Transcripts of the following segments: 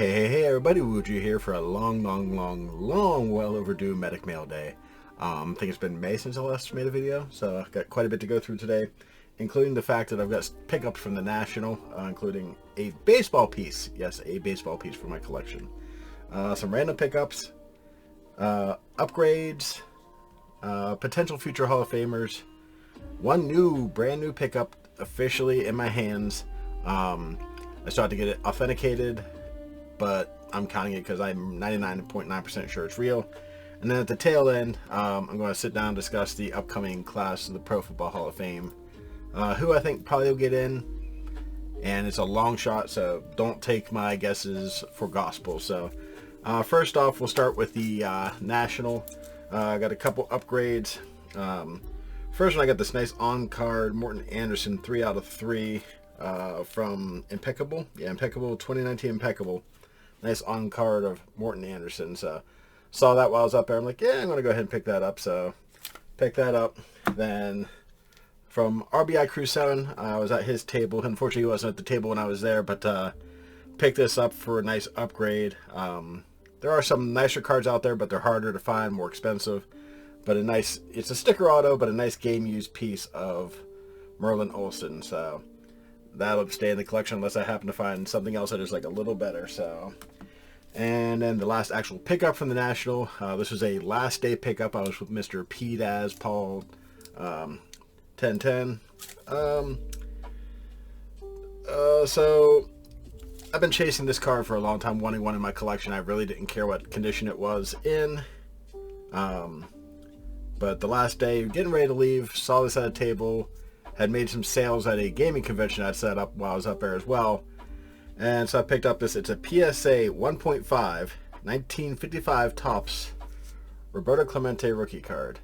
Hey everybody, Wuju here for a long, well overdue Medic Mail Day. I think it's been May since I last made a video, so I've got quite a bit to go through today, including the fact that I've got pickups from the National, including a baseball piece. Yes, a baseball piece for my collection. Some random pickups, upgrades, potential future Hall of Famers, one brand new pickup officially in my hands. I started to get it authenticated, but I'm counting it because I'm 99.9% sure it's real. And then at the tail end, I'm going to sit down and discuss the upcoming class of the Pro Football Hall of Fame, who I think probably will get in, and it's a long shot, so don't take my guesses for gospel. So first off, we'll start with the National. I got a couple upgrades. First one, I got this nice on-card Morton Anderson 3 out of 3 from Impeccable. Yeah, Impeccable, 2019 Impeccable. Nice on-card of Morton Anderson. So saw that while I was up there. I'm like, yeah, I'm going to go ahead and pick that up. So pick that up. Then from RBI Crew 7, I was at his table. Unfortunately, he wasn't at the table when I was there, but picked this up for a nice upgrade. There are some nicer cards out there, but they're harder to find, more expensive. But it's a sticker auto, but a nice game-used piece of Merlin Olsen. So that'll stay in the collection unless I happen to find something else that is like a little better. So, and then the last actual pickup from the National. This was a last day pickup. I was with Mr. P. Daz Paul 1010. So I've been chasing this card for a long time, wanting one in my collection. I really didn't care what condition it was in. But the last day, getting ready to leave, saw this at a table, had made some sales at a gaming convention I'd set up while I was up there as well. And so I picked up this. It's a PSA 1.5, 1955 Topps Roberto Clemente rookie card.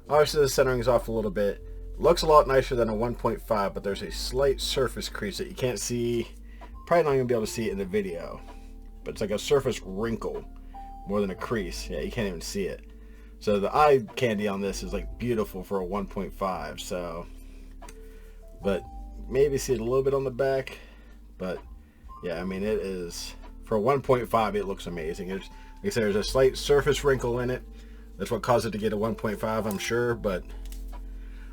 Obviously the centering is off a little bit. Looks a lot nicer than a 1.5, but there's a slight surface crease that you can't see. Probably not going to be able to see it in the video. But it's like a surface wrinkle more than a crease. Yeah, you can't even see it. So the eye candy on this is like beautiful for a 1.5. So, but maybe see it a little bit on the back. But yeah, I mean, it is, for a 1.5, it looks amazing. Like I said, there's a slight surface wrinkle in it. That's what caused it to get a 1.5, I'm sure. But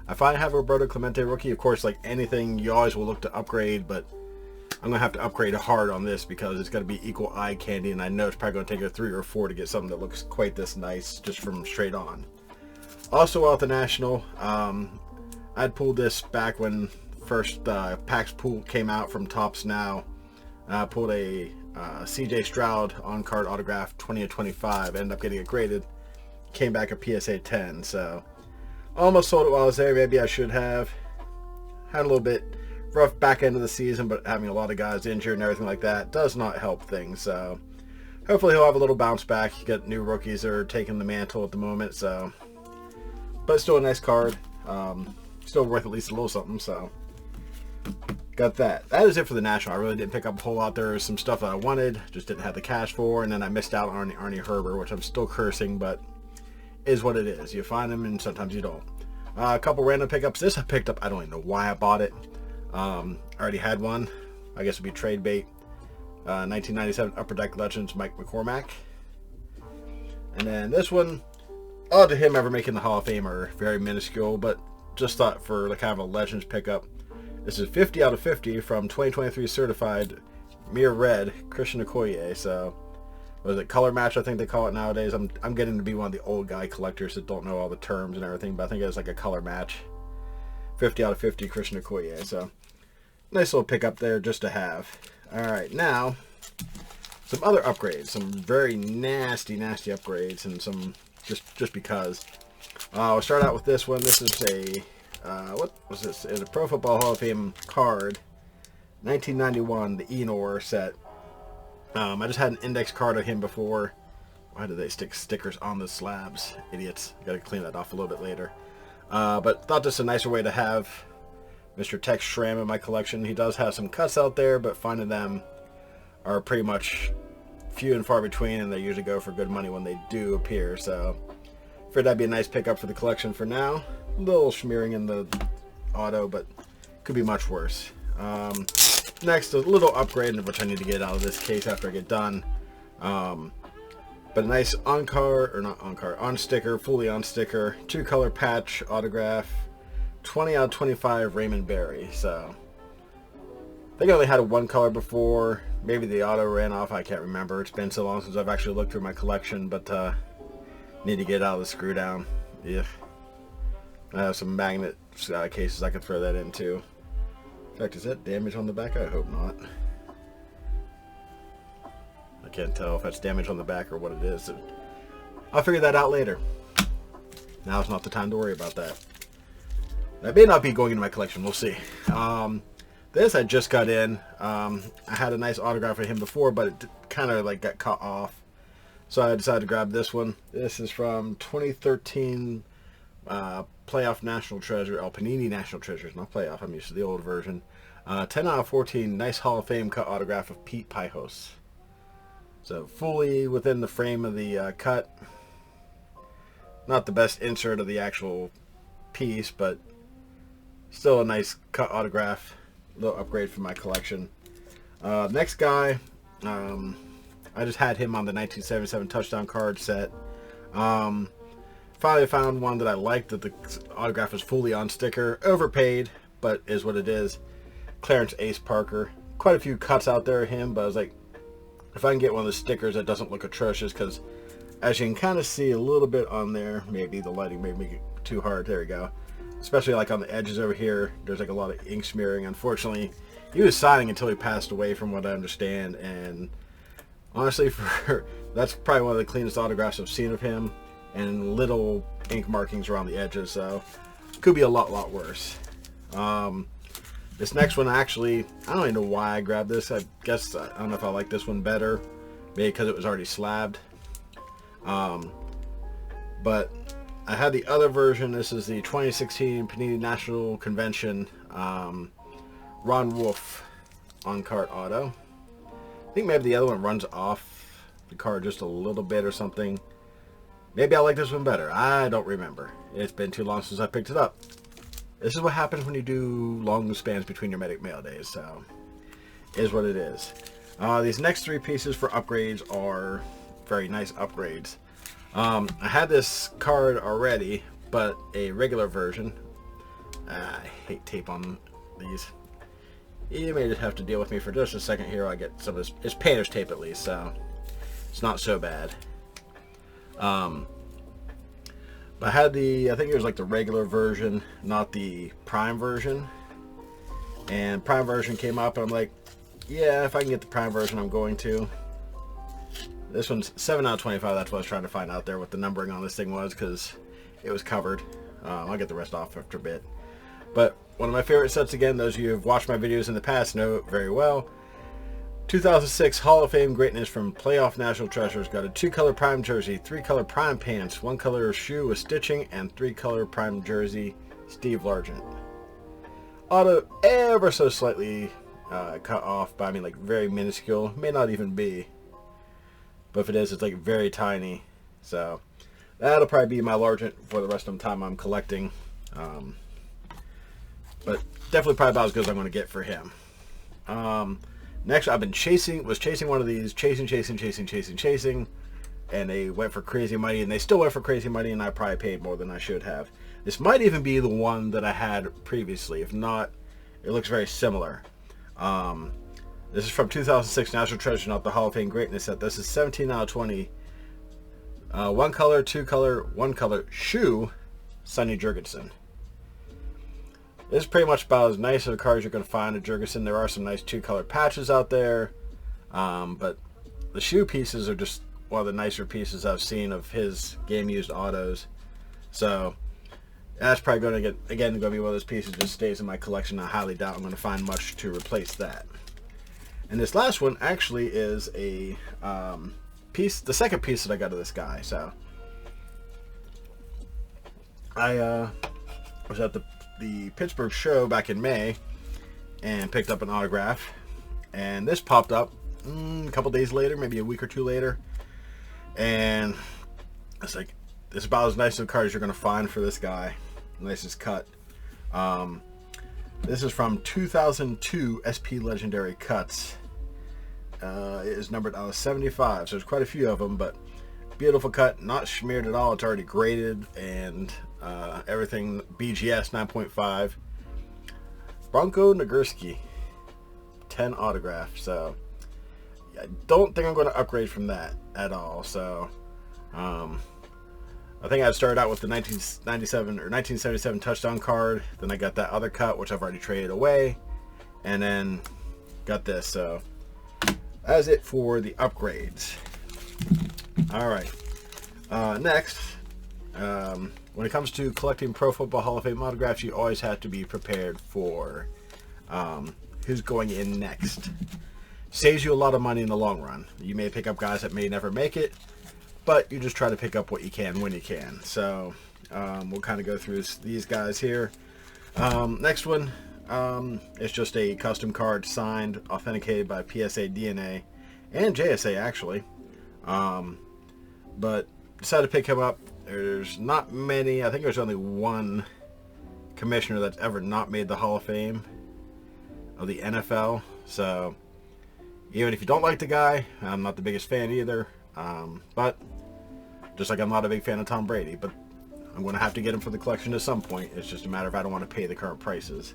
if I have a Roberto Clemente rookie, of course, like anything, you always will look to upgrade. But I'm going to have to upgrade hard on this because it's got to be equal eye candy. And I know it's probably going to take a 3 or 4 to get something that looks quite this nice just from straight on. Also out the National, I'd pulled this back when first packs pool came out from Topps Now. I pulled a CJ Stroud on-card autograph 20 of 25. Ended up getting it graded. Came back a PSA 10. So almost sold it while I was there. Maybe I should have. Had a little bit rough back end of the season, but having a lot of guys injured and everything like that does not help things. So hopefully he'll have a little bounce back. You got new rookies that are taking the mantle at the moment. So, but still a nice card. Still worth at least a little something. So got that. That is it for the National. I really didn't pick up a whole lot. There was some stuff that I wanted, just didn't have the cash for, and then I missed out on Arnie Herber, which I'm still cursing, but is what it is. You find them and sometimes you don't. A couple random pickups. This I picked up. I don't even know why I bought it. I already had one. I guess it'd be trade bait. 1997 Upper Deck Legends Mike McCormack. And then this one, odd to him ever making the Hall of Fame, or very minuscule, but just thought for like kind of a Legends pickup. This is 50 out of 50 from 2023 certified Mere Red Christian Okoye. So was it color match? I think they call it nowadays. I'm getting to be one of the old guy collectors that don't know all the terms and everything, but I think it's like a color match. 50 out of 50 Christian Okoye. So nice little pickup there just to have. All right, now some other upgrades, some very nasty upgrades, and some just because. I'll start out with this one. This is a what was this? It's a Pro Football Hall of Fame card, 1991, the Enor set. I just had an index card of him before. Why do they stick stickers on the slabs? Idiots. Got to clean that off a little bit later. But thought this was a nicer way to have Mr. Tex Schramm in my collection. He does have some cuts out there, but finding them are pretty much few and far between, and they usually go for good money when they do appear. So figured that'd be a nice pickup for the collection for now. A little smearing in the auto, but could be much worse. next, a little upgrade, which I need to get out of this case after I get done. But a nice on sticker, fully on sticker, 2-color patch autograph, 20 out of 25 Raymond Berry. So I think I only had a 1-color before. Maybe the auto ran off. I can't remember. It's been so long since I've actually looked through my collection, but need to get out of the screw down. Yeah. I have some magnet cases I could throw that into. In fact, is that damage on the back? I hope not. I can't tell if that's damage on the back or what it is. I'll figure that out later. Now's not the time to worry about that. That may not be going into my collection. We'll see. This I just got in. I had a nice autograph of him before, but it kind of like got cut off. So I decided to grab this one. This is from 2013 Playoff National Treasure. Oh, Panini National Treasures, not Playoff. I'm used to the old version. 10 out of 14. Nice Hall of Fame cut autograph of PFHOF. So fully within the frame of the cut. Not the best insert of the actual piece, but still a nice cut autograph. A little upgrade for my collection. Next guy, I just had him on the 1977 touchdown card set. Finally found one that I liked, that the autograph was fully on sticker. Overpaid, but is what it is. Clarence Ace Parker. Quite a few cuts out there of him, but I was like, if I can get one of the stickers that doesn't look atrocious, because as you can kind of see a little bit on there, maybe the lighting may make it too hard. There we go. Especially like on the edges over here, there's like a lot of ink smearing. Unfortunately, he was signing until he passed away, from what I understand, and honestly, that's probably one of the cleanest autographs I've seen of him, and little ink markings around the edges, so could be a lot worse. This next one, actually, I don't even know why I grabbed this. I guess, I don't know if I like this one better, maybe because it was already slabbed. But I had the other version. This is the 2016 Panini National Convention Ron Wolf on-cart auto. I think maybe the other one runs off the card just a little bit or something. Maybe I like this one better. I don't remember. It's been too long since I picked it up. This is what happens when you do long spans between your mail days, so is what it is. These next 3 pieces for upgrades are very nice upgrades. I had this card already, but a regular version. I hate tape on these. You may just have to deal with me for just a second here. I get some of this. It's painter's tape at least, so it's not so bad. But I had the, I think it was like the regular version, not the Prime version. And Prime version came up, and I'm like, yeah, if I can get the Prime version, I'm going to. This one's 7 out of 25. That's what I was trying to find out there, what the numbering on this thing was, because it was covered. I'll get the rest off after a bit. But one of my favorite sets, again, those of you who have watched my videos in the past know it very well. 2006 Hall of Fame greatness from Playoff National Treasures. Got a 2-color Prime jersey, 3-color Prime pants, 1-color shoe with stitching, and 3-color Prime jersey, Steve Largent. Auto ever so slightly cut off, but I mean like very minuscule. May not even be. But if it is, it's like very tiny. So that'll probably be my Largent for the rest of the time I'm collecting. But definitely probably about as good as I'm going to get for him. Next, I've been chasing one of these, chasing, and they went for crazy money, and they still went for crazy money, and I probably paid more than I should have. This might even be the one that I had previously. If not, it looks very similar. This is from 2006 National Treasure, not the Hall of Fame Greatness set. This is 17 out of 20. 1-color, 2-color, 1-color shoe, Sonny Jurgensen. This is pretty much about as nice of a card as you're going to find at Jurgensen. There are some nice 2-color patches out there, but the shoe pieces are just one of the nicer pieces I've seen of his game-used autos. So that's probably going to be one of those pieces that just stays in my collection. I highly doubt I'm going to find much to replace that. And this last one actually is a piece, the second piece that I got of this guy. So I was at the Pittsburgh show back in May and picked up an autograph, and this popped up a couple days later, maybe a week or 2 later, and it's like, this is about as nice of a card as you're going to find for this guy. Nicest cut. This is from 2002 SP Legendary Cuts. It is numbered out of 75, so there's quite a few of them, but beautiful cut, not smeared at all. It's already graded and everything. BGS 9.5. Bronco Nagurski 10 autograph. So I don't think I'm going to upgrade from that at all. So I think I started out with the 1997 or 1977 touchdown card. Then I got that other cut, which I've already traded away, and then got this. So that's it for the upgrades. All right. Next, when it comes to collecting Pro Football Hall of Fame autographs, you always have to be prepared for who's going in next. Saves you a lot of money in the long run. You may pick up guys that may never make it, but you just try to pick up what you can when you can. So we'll kind of go through these guys here. Next one is just a custom card signed, authenticated by PSA DNA and JSA actually. But decided to pick him up. There's not many. I think there's only one commissioner that's ever not made the Hall of Fame of the NFL. So even if you don't like the guy, I'm not the biggest fan either. But just like I'm not a big fan of Tom Brady, but I'm going to have to get him for the collection at some point. It's just a matter of I don't want to pay the current prices.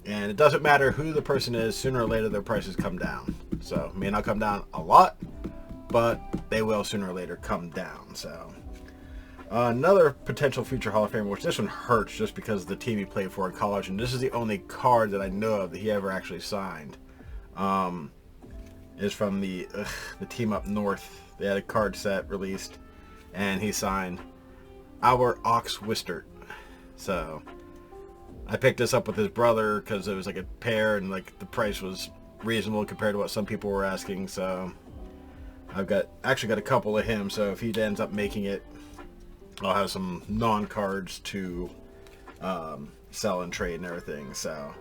And it doesn't matter who the person is, sooner or later their prices come down. So it may not come down a lot, but they will sooner or later come down. So another potential future Hall of Famer, which this one hurts just because of the team he played for in college, and this is the only card that I know of that he ever actually signed, is from the team up north. They had a card set released, and he signed our Ox Wistert. So I picked this up with his brother because it was like a pair, and like the price was reasonable compared to what some people were asking. So I've actually got a couple of him, so if he ends up making it, I'll have some non-cards to sell and trade and everything. So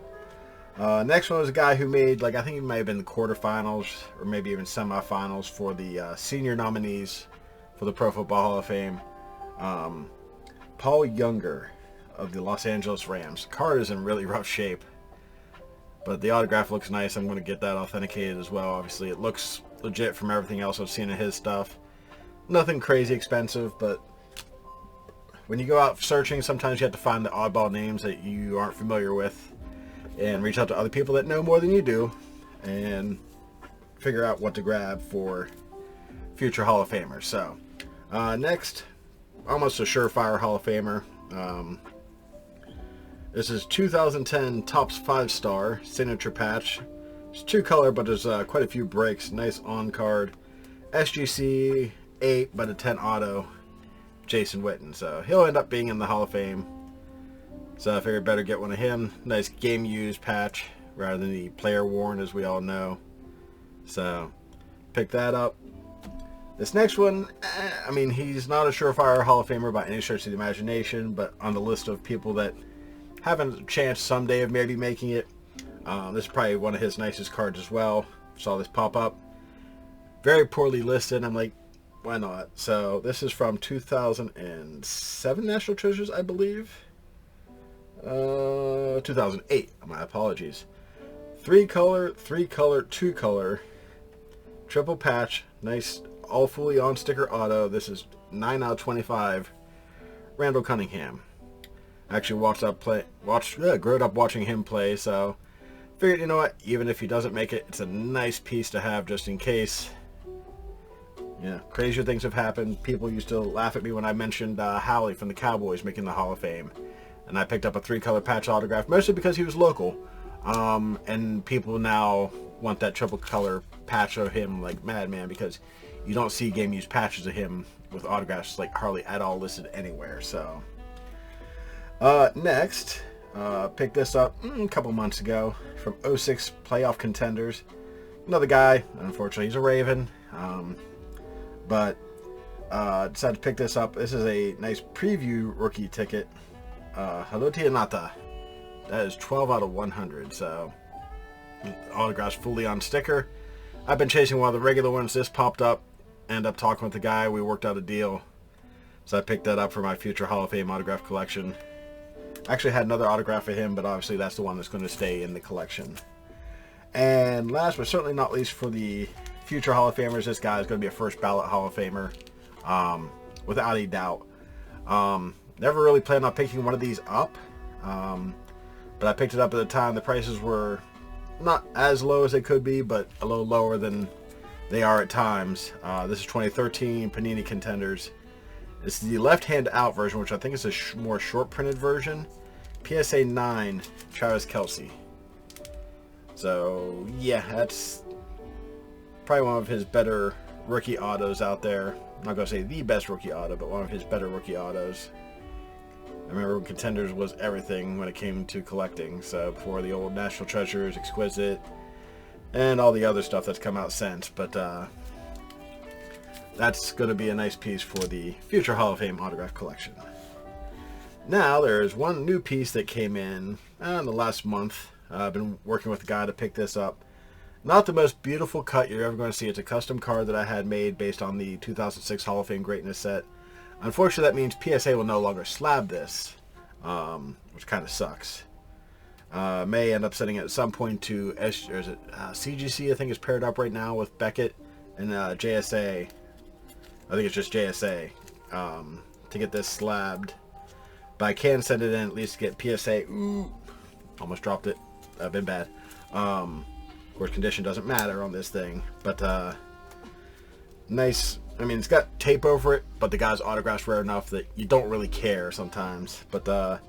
next one was a guy who made, like, I think he might have been the quarterfinals or maybe even semifinals for the senior nominees for the Pro Football Hall of Fame. Paul Younger of the Los Angeles Rams. Card is in really rough shape, but the autograph looks nice. I'm going to get that authenticated as well. Obviously, it looks legit from everything else I've seen of his stuff. Nothing crazy expensive, but when you go out searching, sometimes you have to find the oddball names that you aren't familiar with and reach out to other people that know more than you do and figure out what to grab for future Hall of Famers. So next, almost a surefire Hall of Famer. This is 2010 Topps 5-star signature patch. It's 2-color, but there's quite a few breaks. Nice on card. SGC 8, but a 10 auto. Jason Witten. So he'll end up being in the Hall of Fame. So I figured better get one of him. Nice game used patch rather than the player worn, as we all know. So pick that up. This next one, I mean, he's not a surefire Hall of Famer by any stretch of the imagination, but on the list of people that have a chance someday of maybe making it. This is probably one of his nicest cards as well. Saw this pop up. Very poorly listed. I'm like, why not? So this is from 2007 National Treasures, I believe. 2008. My apologies. 3-color, 3-color, 2-color. Triple patch. Nice, all fully on sticker auto. This is 9 out of 25. Randall Cunningham. Actually grew up watching him play, so figured, you know what, even if he doesn't make it, it's a nice piece to have just in case. Yeah, crazier things have happened. People used to laugh at me when I mentioned Howie from the Cowboys making the Hall of Fame, and I picked up a 3-color patch autograph, mostly because he was local, and people now want that triple color patch of him like madman, because you don't see game used patches of him with autographs like hardly at all listed anywhere. So next, picked this up a couple months ago from 06 Playoff Contenders. Another guy, unfortunately he's a Raven, but decided to pick this up. This is a nice preview rookie ticket. Haloti Anata. That is 12 out of 100, so autographs fully on sticker. I've been chasing one of the regular ones. This popped up. Ended up talking with the guy. We worked out a deal. So I picked that up for my future Hall of Fame autograph collection. Actually had another autograph of him, but obviously that's the one that's going to stay in the collection. And last but certainly not least, for the future Hall of Famers, this guy is going to be a first ballot Hall of Famer, without a doubt. Never really planned on picking one of these up, but I picked it up at the time. The prices were not as low as they could be, but a little lower than they are at times. This is 2013 Panini Contenders. This is the left-hand out version, which I think is a more short printed version. PSA 9, Travis Kelce. So yeah, that's probably one of his better rookie autos out there. I'm not going to say the best rookie auto, but one of his better rookie autos. I remember when Contenders was everything when it came to collecting. So before the old National Treasures, Exquisite, and all the other stuff that's come out since. But that's going to be a nice piece for the future Hall of Fame autograph collection. Now there's one new piece that came in the last month. I've been working with a guy to pick this up. Not the most beautiful cut you're ever going to see. It's a custom card that I had made based on the 2006 Hall of Fame Greatness set. Unfortunately, that means PSA will no longer slab this, which kind of sucks. May end up sending it at some point to CGC, I think is paired up right now with Beckett, and JSA. I think it's just JSA, to get this slabbed. But I can send it in at least to get PSA. Ooh, almost dropped it. I've been bad. Of course, condition doesn't matter on this thing. But nice. I mean, it's got tape over it, but the guy's autograph's rare enough that you don't really care sometimes. But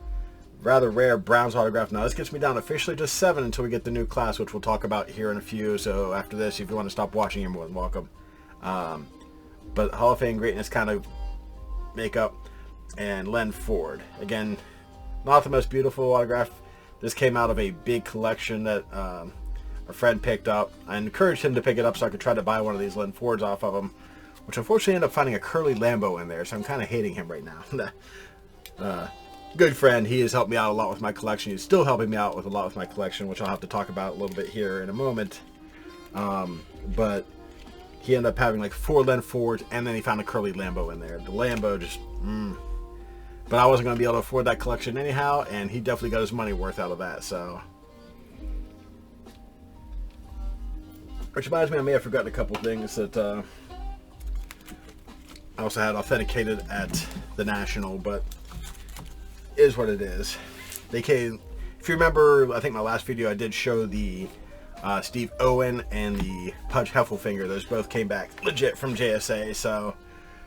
rather rare Browns autograph. Now, this gets me down officially to 7 until we get the new class, which we'll talk about here in a few. So after this, if you want to stop watching, you're more than welcome. But Hall of Fame Greatness kind of makeup and Len Ford. Again, not the most beautiful autograph. This came out of a big collection that a friend picked up. I encouraged him to pick it up so I could try to buy one of these Len Fords off of him, which unfortunately ended up finding a curly Lambo in there, so I'm kind of hating him right now. Good friend. He has helped me out a lot with my collection. He's still helping me out with a lot with my collection, which I'll have to talk about a little bit here in a moment. But he ended up having like 4 Len Fords, and then he found a curly Lambo in there. The Lambo just... But I wasn't going to be able to afford that collection anyhow, and he definitely got his money worth out of that, so... Which reminds me, I may have forgotten a couple things that I also had authenticated at the National, but is what it is. They came... If you remember, I think my last video I did show the Steve Owen and the Pudge Heffelfinger. Those both came back legit from JSA, so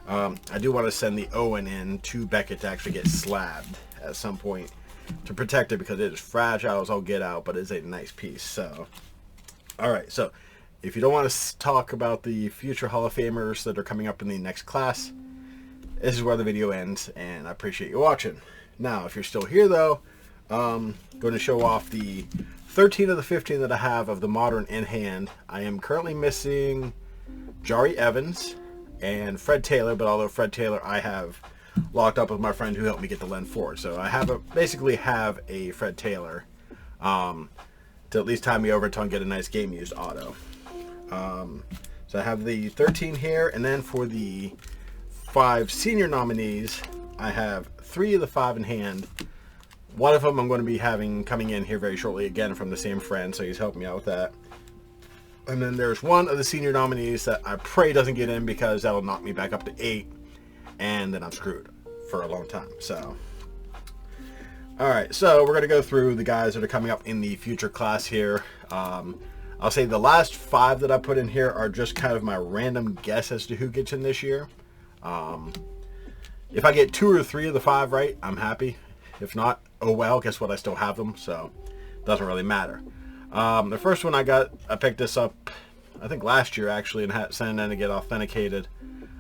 I do want to send the Owen in to Beckett to actually get slabbed at some point to protect it, because it is fragile as all get out, but it's a nice piece. So, alright, so if you don't want to talk about the future Hall of Famers that are coming up in the next class, this is where the video ends, and I appreciate you watching. Now, if you're still here though, I'm going to show off the 13 of the 15 that I have of the modern in hand. I am currently missing Jari Evans and Fred Taylor, but although Fred Taylor I have locked up with my friend who helped me get the Len Ford, so I have basically have a Fred Taylor to at least tie me over until I get a nice game used auto. So I have the 13 here, and then for the 5 senior nominees, I have 3 of the 5 in hand. One of them I'm going to be having coming in here very shortly, again from the same friend, so he's helping me out with that. And then there's one of the senior nominees that I pray doesn't get in, because that'll knock me back up to 8, and then I'm screwed for a long time. So, alright, so we're going to go through the guys that are coming up in the future class here. I'll say the last 5 that I put in here are just kind of my random guess as to who gets in this year. If I get 2 or 3 of the 5 right, I'm happy. If not, oh well, guess what, I still have them, so it doesn't really matter. The first one I picked this up, I think last year actually, and sent it in to get authenticated.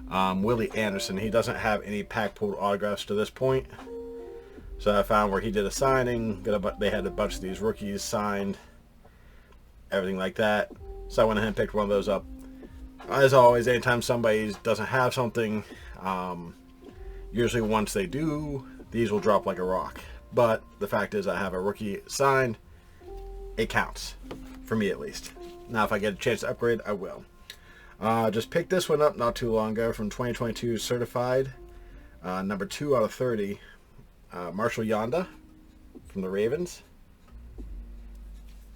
Willie Anderson. He doesn't have any pack pulled autographs to this point. So I found where he did a signing, they had a bunch of these rookies signed, everything like that. So I went ahead and picked one of those up. As always, anytime somebody doesn't have something, usually once they do, these will drop like a rock. But the fact is, I have a rookie signed. It counts. For me, at least. Now, if I get a chance to upgrade, I will. Just picked this one up not too long ago from 2022 Certified. Number 2 out of 30. Marshall Yanda. from the Ravens.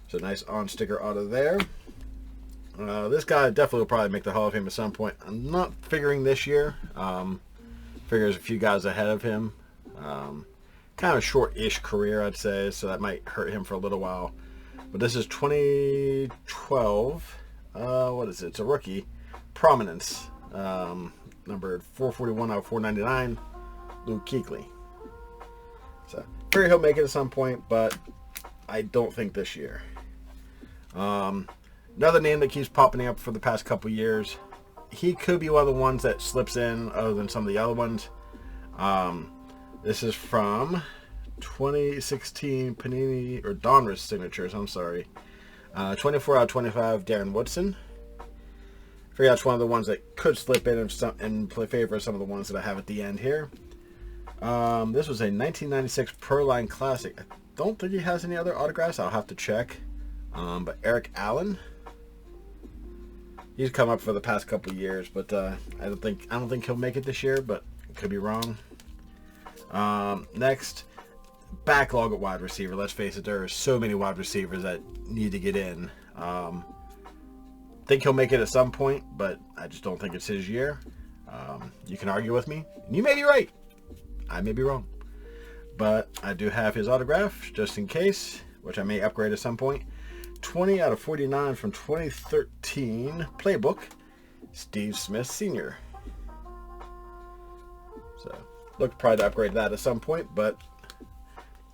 So nice on-sticker auto there. This guy definitely will probably make the Hall of Fame at some point. I'm not figuring this year. Figures a few guys ahead of him. Kind of a short-ish career, I'd say, so that might hurt him for a little while. But this is 2012. What is it? It's a rookie. Prominence. Numbered 441 out of 499. Luke Kuechly. So, figure he'll make it at some point, but I don't think this year. Another name that keeps popping up for the past couple years. He could be one of the ones that slips in other than some of the other ones. This is from 2016 Panini, or Donruss signatures, I'm sorry. 24 out of 25, Darren Woodson. I figure that's one of the ones that could slip in and play favor of some of the ones that I have at the end here. This was a 1996 Pro Line Classic. I don't think he has any other autographs. I'll have to check. But Eric Allen. He's come up for the past couple of years, but I don't think he'll make it this year, but I could be wrong. Next, backlog at wide receiver. Let's face it, there are so many wide receivers that need to get in. Think he'll make it at some point, but I just don't think it's his year. You can argue with me, and you may be right. I may be wrong. But I do have his autograph, just in case, which I may upgrade at some point. 20 out of 49 from 2013 Playbook, Steve Smith Sr. So, look probably to upgrade that at some point, but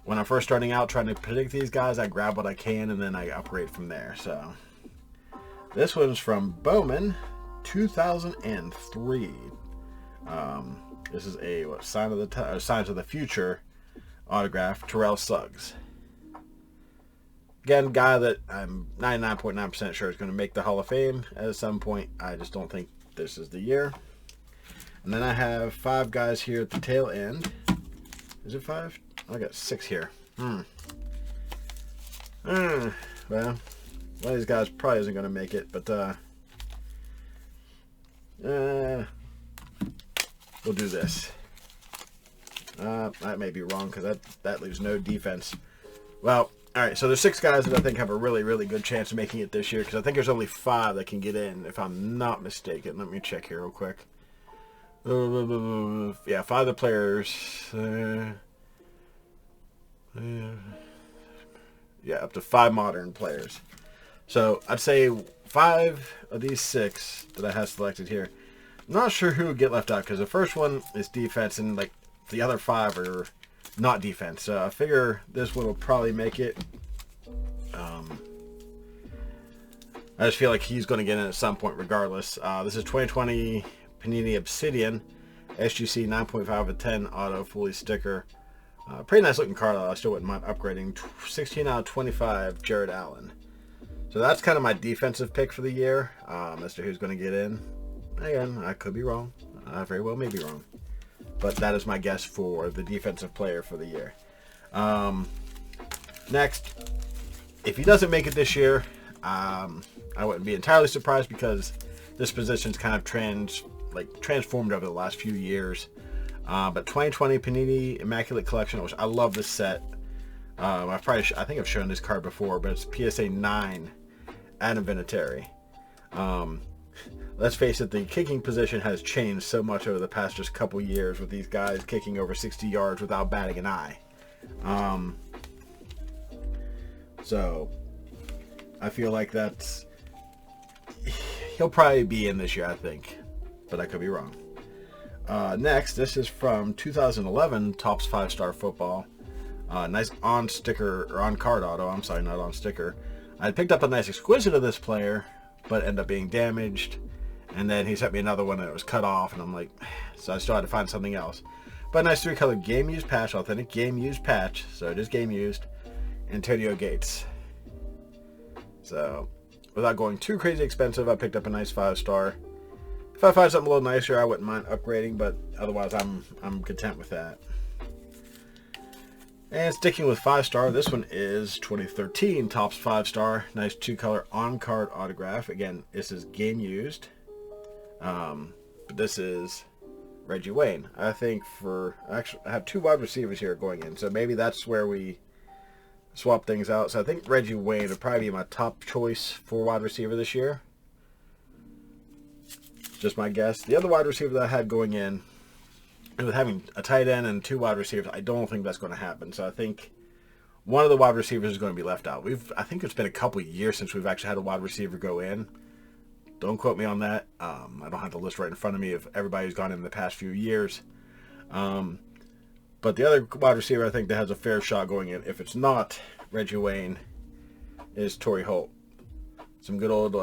when I'm first starting out trying to predict these guys, I grab what I can and then I upgrade from there. So, this one's from Bowman, 2003. This is a Signs of the Future autograph, Terrell Suggs. Again, guy that I'm 99.9% sure is going to make the Hall of Fame at some point. I just don't think this is the year. And then I have 5 guys here at the tail end. Is it 5? I got 6 here. Well, one of these guys probably isn't going to make it, but we'll do this. That may be wrong because that leaves no defense. Well, all right, so there's 6 guys that I think have a really, really good chance of making it this year because I think there's only 5 that can get in, if I'm not mistaken. Let me check here real quick. Yeah, 5 of the players. Yeah, up to 5 modern players. So I'd say 5 of these 6 that I have selected here. I'm not sure who would get left out because the first one is defense and like the other 5 are not defense. So I figure this one will probably make it. I just feel like he's going to get in at some point regardless. This is 2020 Panini Obsidian SGC 9.5 out of 10 auto fully sticker. Pretty nice looking card. I still wouldn't mind upgrading. 16 out of 25 Jared Allen. So that's kind of my defensive pick for the year as to who's going to get in. Again, I could be wrong. I very well may be wrong. But that is my guess for the defensive player for the year. Next, if he doesn't make it this year, I wouldn't be entirely surprised because this position's kind of transformed over the last few years. But 2020 Panini Immaculate Collection, which I love this set. I think I've shown this card before, but it's PSA 9 Adam Vinatieri. Let's face it, the kicking position has changed so much over the past just couple years with these guys kicking over 60 yards without batting an eye. So I feel like he'll probably be in this year, I think, but I could be wrong. Next, this is from 2011 Topps 5-Star Football. Nice on-sticker, or on-card auto, I'm sorry, not on-sticker. I picked up a nice exquisite of this player, but ended up being damaged. And then he sent me another one that was cut off, and I'm like, so I still had to find something else. But a nice 3-color game-used patch, authentic game-used patch, so it is game-used. Antonio Gates. So, without going too crazy expensive, I picked up a nice 5-star. If I find something a little nicer, I wouldn't mind upgrading, but otherwise I'm content with that. And sticking with 5-star, this one is 2013 Topps 5-Star. Nice 2-color on-card autograph. Again, this is game-used. But this is Reggie Wayne. I think I have 2 wide receivers here going in, so maybe that's where we swap things out. So I think Reggie Wayne would probably be my top choice for wide receiver this year. Just my guess. The other wide receiver that I had going in, and with having a tight end and 2 wide receivers, I don't think that's going to happen. So I think one of the wide receivers is going to be left out. I think it's been a couple years since we've actually had a wide receiver go in. Don't quote me on that. I don't have the list right in front of me of everybody who's gone in the past few years. But the other wide receiver I think that has a fair shot going in, if it's not Reggie Wayne, is Torrey Holt. Some good old,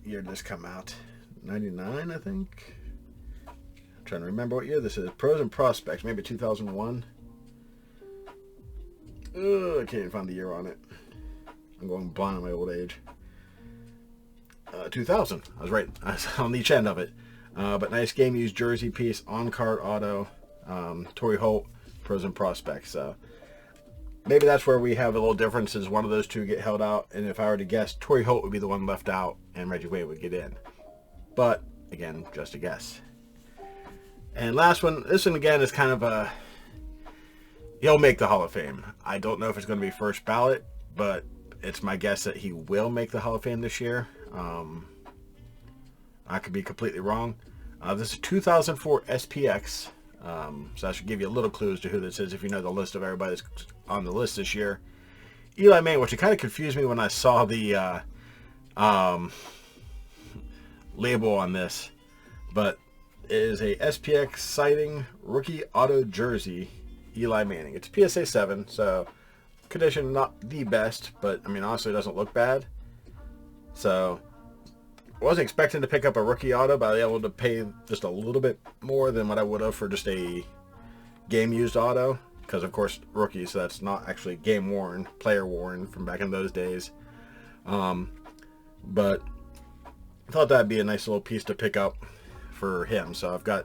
year did this come out? 99, I think. I'm trying to remember what year this is. Pros and Prospects, maybe 2001. I can't even find the year on it. I'm going blind in my old age. 2000. I was right. I was on each end of it. But nice game used jersey piece, on-card auto, Torrey Holt, Pros and Prospects. So maybe that's where we have a little difference, is one of those two get held out. And if I were to guess, Torrey Holt would be the one left out and Reggie Wayne would get in. But, again, just a guess. And last one, this one again is kind of a, he'll make the Hall of Fame. I don't know if it's going to be first ballot, but it's my guess that he will make the Hall of Fame this year. I could be completely wrong. This is 2004 SPX. So that should give you a little clue as to who this is if you know the list of everybody that's on the list this year. Eli Manning, which it kind of confused me when I saw the label on this, but it is a SPX sighting rookie auto jersey, Eli Manning. It's PSA 7, so condition not the best, but I mean honestly it doesn't look bad. So I wasn't expecting to pick up a rookie auto, but I was able to pay just a little bit more than what I would have for just a game used auto, because of course rookie, so that's not actually game worn, player worn from back in those days. But I thought that'd be a nice little piece to pick up for him. So I've got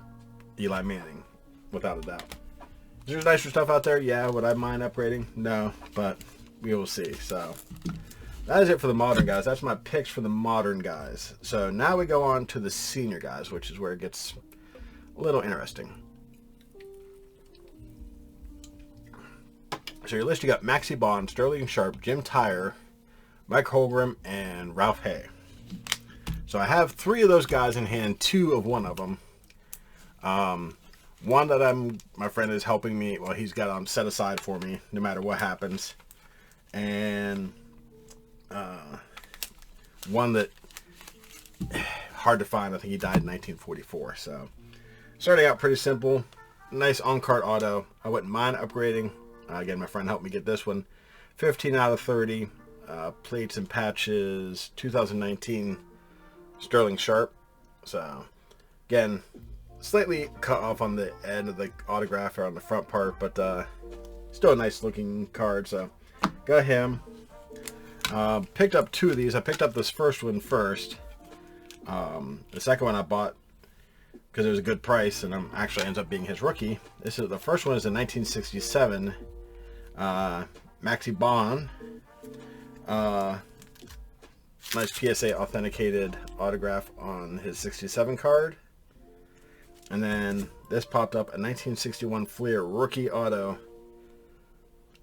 Eli Manning, without a doubt. There's nicer stuff out there. Yeah, would I mind upgrading? No, but we will see. So that is it for the modern guys. That's my picks for the modern guys. So now we go on to the senior guys, which is where it gets a little interesting. So your list, you got Maxie Bond, Sterling Sharp, Jim Tyre, Mike Holmgren, and Ralph Hay. So I have 3 of those guys in hand, 2 of one of them. One that my friend is helping me, well, he's got set aside for me no matter what happens. And one that, hard to find, I think he died in 1944. So starting out pretty simple, nice on-card auto. I wouldn't mind upgrading. Again, my friend helped me get this one. 15 out of 30, plates and patches, 2019 Sterling Sharp. So again, slightly cut off on the end of the autograph or on the front part, but still a nice looking card. So got him. Picked up 2 of these. I picked up this first one first. The second one I bought because it was a good price, and actually ends up being his rookie. The first one is a 1967 Maxie Bond. Nice PSA authenticated autograph on his 67 card. And then this popped up, a 1961 Fleer rookie auto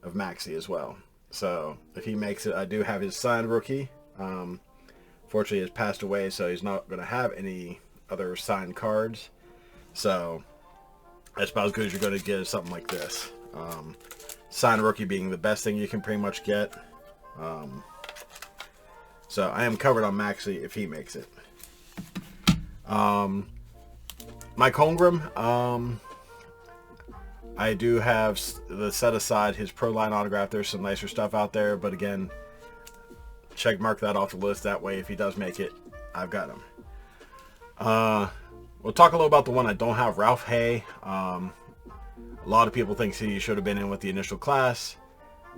of Maxie as well. So if he makes it, I do have his signed rookie. Fortunately, he has passed away, so he's not going to have any other signed cards. So that's about as good as you're going to get something like this. Signed rookie being the best thing you can pretty much get. So I am covered on Maxie if he makes it. Mike Holmgren, I do have set aside his Pro Line autograph. There's some nicer stuff out there, but again, mark that off the list. That way, if he does make it, I've got him. We'll talk a little about the one I don't have, Ralph Hay. A lot of people think he should have been in with the initial class.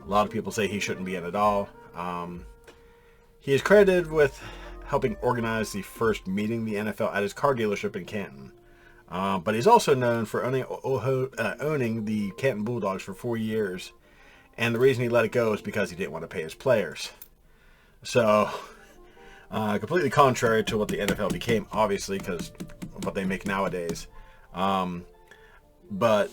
A lot of people say he shouldn't be in at all. He is credited with helping organize the first meeting the NFL at his car dealership in Canton. But he's also known for owning the Canton Bulldogs for 4 years. And the reason he let it go is because he didn't want to pay his players. So, completely contrary to what the NFL became, obviously, because of what they make nowadays. But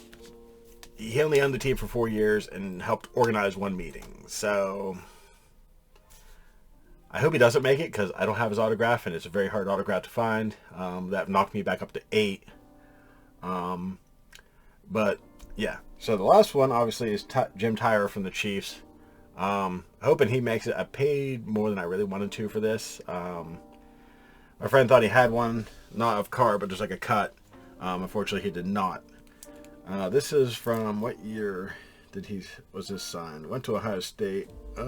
he only owned the team for 4 years and helped organize one meeting. So I hope he doesn't make it, because I don't have his autograph, and it's a very hard autograph to find. That knocked me back up to 8. But yeah, so the last one obviously is Jim Tyrer from the Chiefs. Hoping he makes it. I paid more than I really wanted to for this. My friend thought he had one, not of card, but just like a cut. Unfortunately, he did not. This is from, what year was this signed? Went to Ohio State. I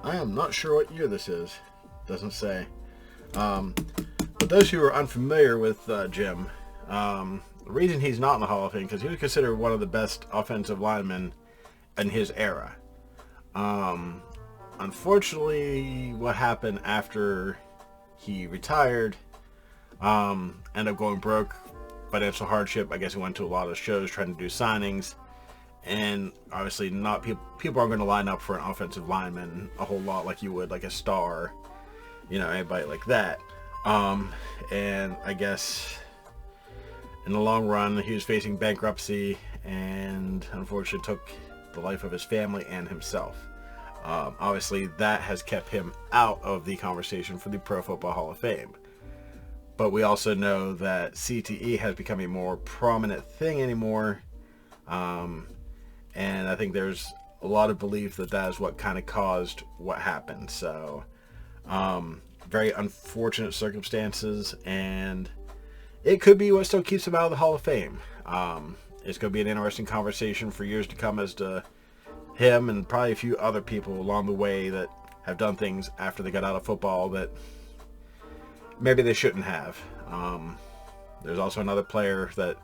am not sure what year this is. Doesn't say. But those who are unfamiliar with Jim, the reason he's not in the Hall of Fame, because he was considered one of the best offensive linemen in his era. Unfortunately, what happened after he retired, ended up going broke, financial hardship. I guess he went to a lot of shows trying to do signings, and obviously not people aren't going to line up for an offensive lineman a whole lot like you would like a star, anybody like that. And I guess in the long run, he was facing bankruptcy, and unfortunately took the life of his family and himself. Obviously, that has kept him out of the conversation for the Pro Football Hall of Fame. But we also know that CTE has become a more prominent thing anymore. And I think there's a lot of belief that that is what kind of caused what happened. So, very unfortunate circumstances, and it could be what still keeps him out of the Hall of Fame. It's going to be an interesting conversation for years to come as to him and probably a few other people along the way that have done things after they got out of football that maybe they shouldn't have. There's also another player that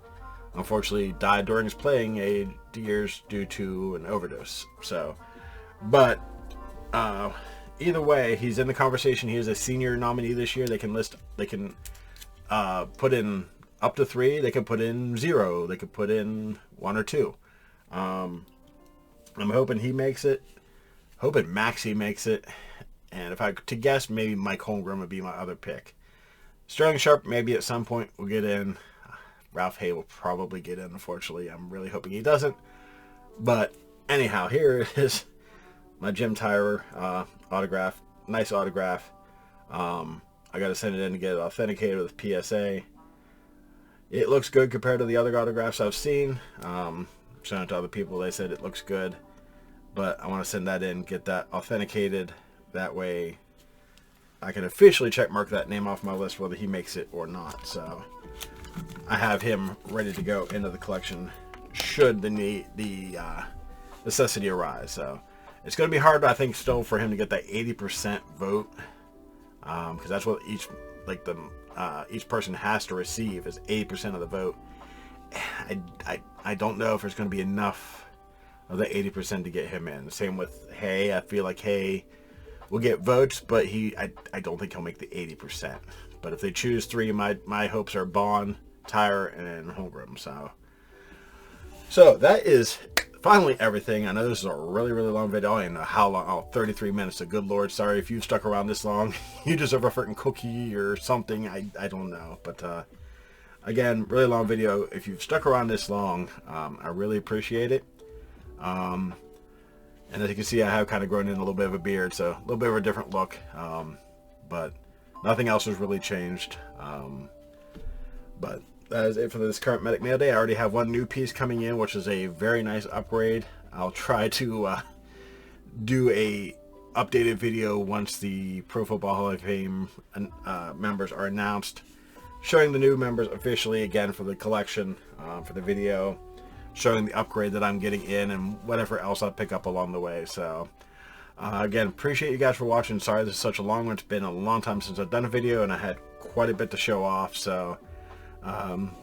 unfortunately died during his playing age years due to an overdose. So, but either way, he's in the conversation. He is a senior nominee this year. They can put in up to 3. They can put in 0. They could put in 1 or 2. I'm hoping he makes it. Hoping Maxey makes it. And if I to guess, maybe Mike Holmgren would be my other pick. Sterling Sharp maybe at some point will get in. Ralph Hay will probably get in, unfortunately. I'm really hoping he doesn't. But anyhow, here it is. My Jim Tyrer autograph. Nice autograph. I got to send it in to get it authenticated with PSA. It looks good compared to the other autographs I've seen. Shown it to other people. They said it looks good. But I want to send that in, get that authenticated. That way I can officially check mark that name off my list whether he makes it or not. So I have him ready to go into the collection should the necessity arise. So it's going to be hard, I think, still for him to get that 80% vote, because that's what each person has to receive is 80% of the vote. I don't know if there's going to be enough of the 80% to get him in. Same with Hay. I feel like Hay will get votes, but I don't think he'll make the 80%. But if they choose 3, my hopes are Bond, Tyre, and Holmgren. So that is finally everything. I know this is a really, really long video. I don't even know how long. Oh, 33 minutes. So good Lord, sorry if you've stuck around this long. You deserve a freaking cookie or something. I don't know. But again, really long video. If you've stuck around this long, I really appreciate it. And as you can see, I have kind of grown in a little bit of a beard, so a little bit of a different look. But nothing else has really changed. But that is it for this current Medic Mail Day. I already have one new piece coming in, which is a very nice upgrade. I'll try to do a updated video once the Pro Football Hall of Fame members are announced, showing the new members officially again for the collection, for the video, showing the upgrade that I'm getting in and whatever else I'll pick up along the way. So again, appreciate you guys for watching. Sorry this is such a long one. It's been a long time since I've done a video and I had quite a bit to show off. So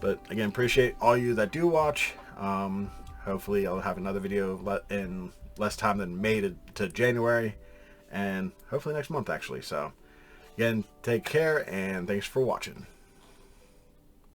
but again, appreciate all you that do watch. Hopefully I'll have another video in less time than May to January, and hopefully next month actually. So again, take care and thanks for watching.